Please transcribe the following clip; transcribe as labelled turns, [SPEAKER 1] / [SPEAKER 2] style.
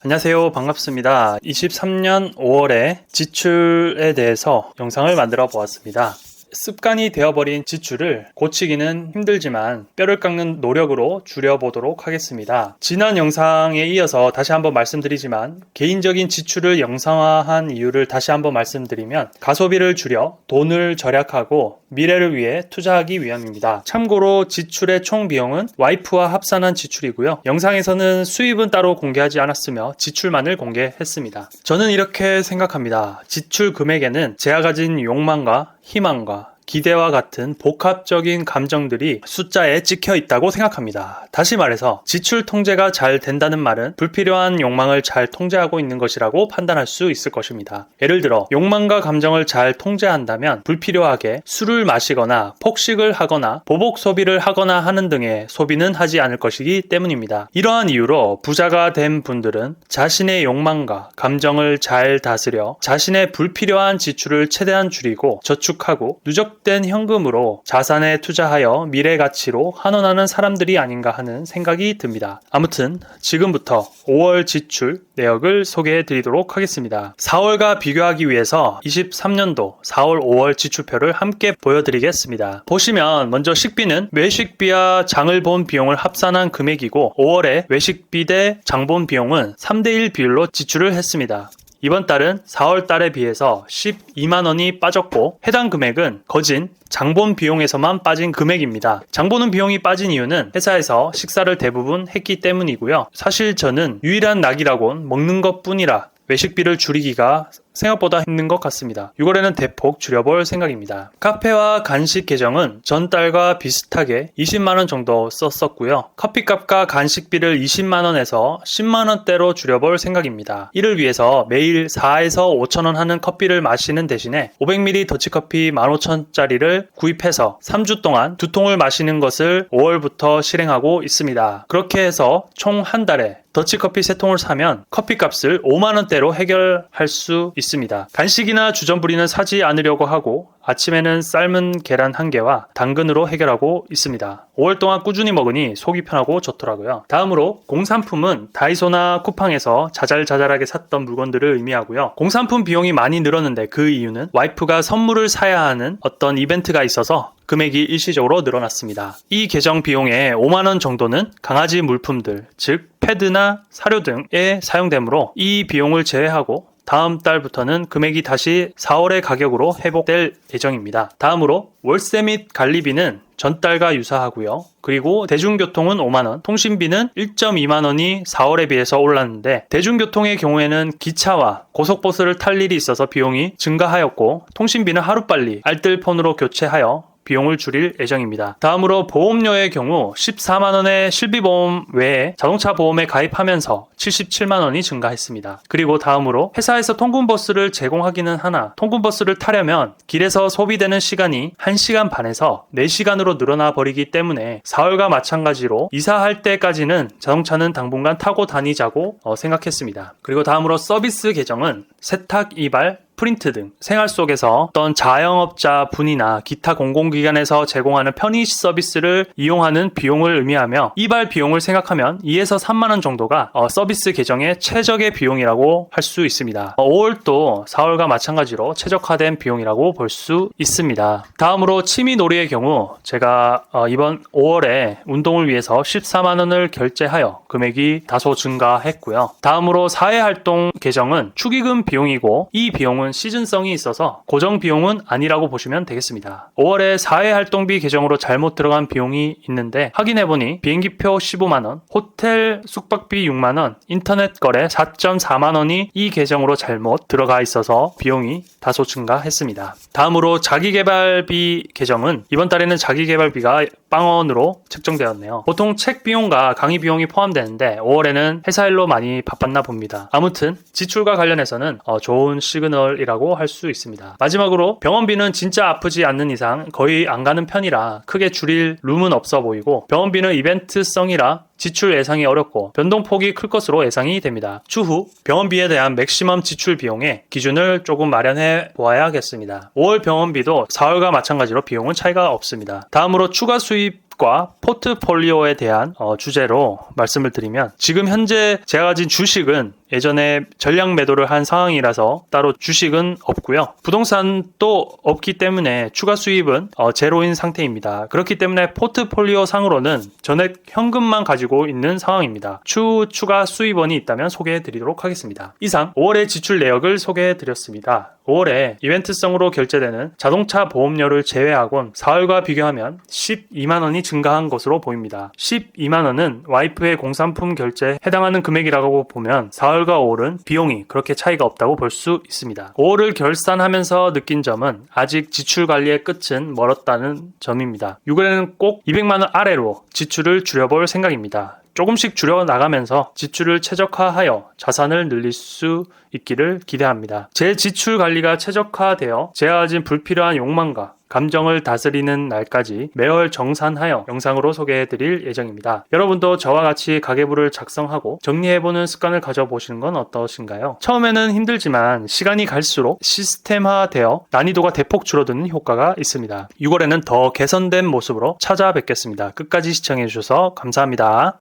[SPEAKER 1] 안녕하세요. 반갑습니다. 23년 5월에 지출에 대해서 영상을 만들어 보았습니다. 습관이 되어버린 지출을 고치기는 힘들지만 뼈를 깎는 노력으로 줄여보도록 하겠습니다. 지난 영상에 이어서 다시 한번 말씀드리지만 개인적인 지출을 영상화한 이유를 다시 한번 말씀드리면 가소비를 줄여 돈을 절약하고 미래를 위해 투자하기 위함입니다. 참고로 지출의 총 비용은 와이프와 합산한 지출이고요. 영상에서는 수입은 따로 공개하지 않았으며 지출만을 공개했습니다. 저는 이렇게 생각합니다. 지출 금액에는 제가 가진 욕망과 희망과 기대와 같은 복합적인 감정들이 숫자에 찍혀 있다고 생각합니다. 다시 말해서 지출 통제가 잘 된다는 말은 불필요한 욕망을 잘 통제하고 있는 것이라고 판단할 수 있을 것입니다. 예를 들어 욕망과 감정을 잘 통제한다면 불필요하게 술을 마시거나 폭식을 하거나 보복 소비를 하거나 하는 등의 소비는 하지 않을 것이기 때문입니다. 이러한 이유로 부자가 된 분들은 자신의 욕망과 감정을 잘 다스려 자신의 불필요한 지출을 최대한 줄이고 저축하고 누적된 현금으로 자산에 투자하여 미래 가치로 환원하는 사람들이 아닌가 하는 생각이 듭니다. 아무튼 지금부터 5월 지출 내역을 소개해 드리도록 하겠습니다. 4월과 비교하기 위해서 23년도 4월 5월 지출표를 함께 보여드리겠습니다. 보시면 먼저 식비는 외식비와 장을 본 비용을 합산한 금액이고 5월에 외식비 대 장본 비용은 3대1 비율로 지출을 했습니다. 이번 달은 4월 달에 비해서 12만 원이 빠졌고 해당 금액은 거진 장본 비용에서만 빠진 금액입니다. 장보는 비용이 빠진 이유는 회사에서 식사를 대부분 했기 때문이고요. 사실 저는 유일한 낙이라곤 먹는 것 뿐이라 외식비를 줄이기가 생각보다 힘든 것 같습니다. 6월에는 대폭 줄여볼 생각입니다. 카페와 간식 계정은 전달과 비슷하게 20만원 정도 썼었고요. 커피값과 간식비를 20만원에서 10만원대로 줄여볼 생각입니다. 이를 위해서 매일 4에서 5천원 하는 커피를 마시는 대신에 500ml 더치커피 15,000원짜리를 구입해서 3주 동안 2통을 마시는 것을 5월부터 실행하고 있습니다. 그렇게 해서 총 한 달에 더치커피 3통을 사면 커피값을 5만원대로 해결할 수 있습니다. 간식이나 주전부리는 사지 않으려고 하고 아침에는 삶은 계란 1개와 당근으로 해결하고 있습니다. 5월 동안 꾸준히 먹으니 속이 편하고 좋더라고요. 다음으로 공산품은 다이소나 쿠팡에서 자잘자잘하게 샀던 물건들을 의미하고요. 공산품 비용이 많이 늘었는데 그 이유는 와이프가 선물을 사야 하는 어떤 이벤트가 있어서 금액이 일시적으로 늘어났습니다. 이 계정 비용의 5만원 정도는 강아지 물품들, 즉 패드나 사료 등에 사용되므로 이 비용을 제외하고 다음 달부터는 금액이 다시 4월의 가격으로 회복될 예정입니다. 다음으로 월세 및 관리비는 전달과 유사하고요. 그리고 대중교통은 5만원, 통신비는 1.2만원이 4월에 비해서 올랐는데 대중교통의 경우에는 기차와 고속버스를 탈 일이 있어서 비용이 증가하였고 통신비는 하루빨리 알뜰폰으로 교체하여 비용을 줄일 예정입니다. 다음으로 보험료의 경우 14만원의 실비보험 외에 자동차 보험에 가입하면서 77만원이 증가했습니다. 그리고 다음으로 회사에서 통근버스를 제공하기는 하나 통근버스를 타려면 길에서 소비되는 시간이 1시간 반에서 4시간으로 늘어나 버리기 때문에 4월과 마찬가지로 이사할 때까지는 자동차는 당분간 타고 다니자고 생각했습니다. 그리고 다음으로 서비스 계정은 세탁, 이발, 프린트 등 생활 속에서 어떤 자영업자 분이나 기타 공공기관에서 제공하는 편의 서비스를 이용하는 비용을 의미하며 이발 비용을 생각하면 2에서 3만원 정도가 서비스 계정의 최적의 비용이라고 할 수 있습니다. 5월도 4월과 마찬가지로 최적화된 비용이라고 볼 수 있습니다. 다음으로 취미놀이의 경우 제가 이번 5월에 운동을 위해서 14만원을 결제하여 금액이 다소 증가했고요. 다음으로 사회활동 계정은 축의금 비용이고 이 비용은 시즌성이 있어서 고정 비용은 아니라고 보시면 되겠습니다. 5월에 사회활동비 계정으로 잘못 들어간 비용이 있는데 확인해보니 비행기표 15만원, 호텔 숙박비 6만원, 인터넷 거래 4.4만원이 이 계정으로 잘못 들어가 있어서 비용이 다소 증가했습니다. 다음으로 자기개발비 계정은 이번 달에는 자기개발비가 빵원으로 책정되었네요. 보통 책 비용과 강의 비용이 포함되는데 5월에는 회사 일로 많이 바빴나 봅니다. 아무튼 지출과 관련해서는 좋은 시그널이라고 할 수 있습니다. 마지막으로 병원비는 진짜 아프지 않는 이상 거의 안 가는 편이라 크게 줄일 룸은 없어 보이고 병원비는 이벤트성이라 지출 예상이 어렵고 변동폭이 클 것으로 예상이 됩니다. 추후 병원비에 대한 맥시멈 지출 비용의 기준을 조금 마련해 보아야겠습니다. 5월 병원비도 4월과 마찬가지로 비용은 차이가 없습니다. 다음으로 추가 수입 수익과 포트폴리오에 대한 주제로 말씀을 드리면, 지금 현재 제가 가진 주식은 예전에 전량 매도를 한 상황이라서 따로 주식은 없고요. 부동산도 없기 때문에 추가 수입은 제로인 상태입니다. 그렇기 때문에 포트폴리오 상으로는 전액 현금만 가지고 있는 상황입니다. 추후 추가 수입원이 있다면 소개해 드리도록 하겠습니다. 이상 5월의 지출 내역을 소개해 드렸습니다. 5월에 이벤트성으로 결제되는 자동차 보험료를 제외하곤 4월과 비교하면 12만원이 증가한 것으로 보입니다. 12만원은 와이프의 공산품 결제에 해당하는 금액이라고 보면 4월과 5월은 비용이 그렇게 차이가 없다고 볼 수 있습니다. 5월을 결산하면서 느낀 점은 아직 지출 관리의 끝은 멀었다는 점입니다. 6월에는 꼭 200만원 아래로 지출을 줄여볼 생각입니다. 조금씩 줄여나가면서 지출을 최적화하여 자산을 늘릴 수 있기를 기대합니다. 제 지출 관리가 최적화되어 제가 가진 불필요한 욕망과 감정을 다스리는 날까지 매월 정산하여 영상으로 소개해드릴 예정입니다. 여러분도 저와 같이 가계부를 작성하고 정리해보는 습관을 가져보시는 건 어떠신가요? 처음에는 힘들지만 시간이 갈수록 시스템화되어 난이도가 대폭 줄어드는 효과가 있습니다. 6월에는 더 개선된 모습으로 찾아뵙겠습니다. 끝까지 시청해주셔서 감사합니다.